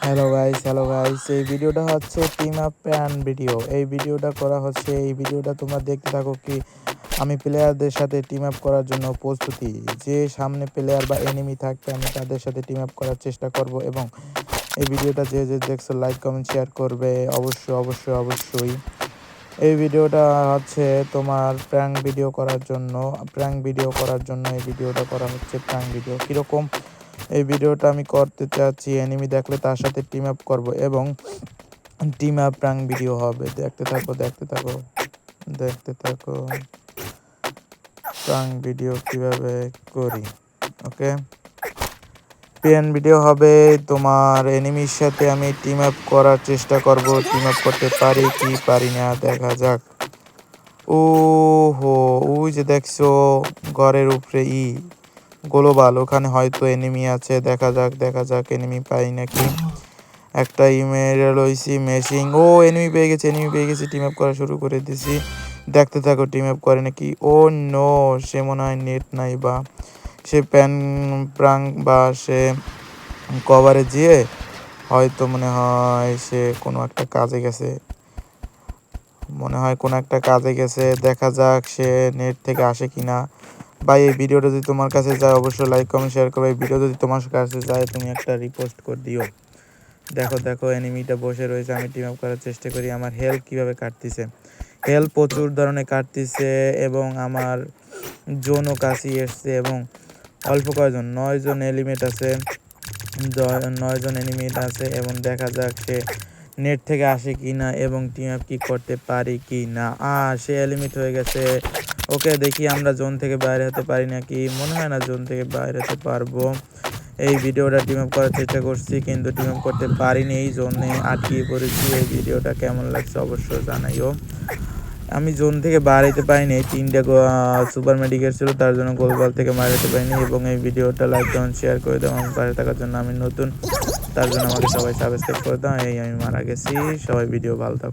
Hello guys এই ভিডিওটা হচ্ছে টিম আপ প্যান ভিডিও। এই ভিডিওটা করা হচ্ছে, এই ভিডিওটা তোমরা দেখতে থাকো কি আমি প্লেয়ারদের সাথে টিম আপ করার জন্য প্রস্তুতি। যে সামনে প্লেয়ার বা এনিমি থাকবে আমি তাদের সাথে টিম আপ করার চেষ্টা করব এবং এই ভিডিওটা যে দেখছো লাইক কমেন্ট শেয়ার করবে অবশ্যই। এই ভিডিওটা হচ্ছে তোমার প্র্যাঙ্ক ভিডিও করার জন্য এই ভিডিওটা করা হচ্ছে প্র্যাঙ্ক ভিডিও। কীরকম এই ভিডিওটা আমি করতে চাচ্ছি, এনিমি দেখলে তার সাথে টিম আপ করব এবং টিম আপ প্র্যাঙ্ক ভিডিও হবে। দেখতে থাকো প্র্যাঙ্ক ভিডিও কিভাবে করি। ওকে, পিএন ভিডিও হবে। তোমার এনিমির সাথে আমি টিম আপ করার চেষ্টা করব, টিম আপ করতে পারি কি পারি না দেখা যাক। ও হো, ওই যে দেখছো ঘরের উপরে গ্লোবাল, ওখানে হয়তো এনিমি আছে। দেখা যাক এনিমি পাই নাকি। একটা ইমেল লইছি মেশিং। ও এনিমি পেয়ে গেছি। টিম আপ করা শুরু করে দিছি। দেখতে থাকো টিম আপ করে নাকি। ও নো, সে মনে হয় নেট নাই বা সে প্রাঙ্ক বা সে কভারে যেয়ে হয়তো মনে হয় সে কোনো একটা কাজে গেছে। দেখা যাক সে নেট থেকে আসে কিনা। ভাই এই ভিডিওটা যদি তোমার কাছে যায় অবশ্যই লাইক কমেন্ট শেয়ার করো। এই ভিডিও যদি তোমার কাছে যায় তুমি একটা রিপোস্ট করে দিও। দেখো এনিমিটা বসে রয়েছে, আমি টিম আপ করার চেষ্টা করি। আমার হেলথ কীভাবে কাটতিছে, হেলথ প্রচুর ধরনের কাটতিছে এবং আমার জোনও কাছে এসছে এবং অল্প কয়জন 9 জন এলিমেন্ট আছে, 9 জন এনিমিট আছে এবং দেখা যাক সে নেট থেকে আসে কি না এবং টিম আপ কি করতে পারি কি না। সে এলিমিট হয়ে গেছে। ওকে, দেখি আমরা জোন থেকে বাইরে হতে পারি নাকি। মনে হয় না জোন থেকে বাইরে হতে পারবো। এই ভিডিওটা টিম আপ করার চেষ্টা করছি কিন্তু টিম আপ করতে পারিনি, এই জোনে আটকিয়ে পড়েছি। এই ভিডিওটা কেমন লাগছে অবশ্যই জানাইও। আমি জোন থেকে বাড়াইতে পারিনি, 3টা সুপার মেডিকেল ছিল তার জন্য গোলবাল থেকে মারাতে পারিনি। এবং এই ভিডিওটা লাইক কমেন্ট শেয়ার করে দাও। আমার পাশে থাকার জন্য আমি নতুন, তার জন্য আমাকে সবাই সাবস্ক্রাইব করে দাও। এই আমি মারা গেছি। সবাই ভিডিও ভালো থাকো।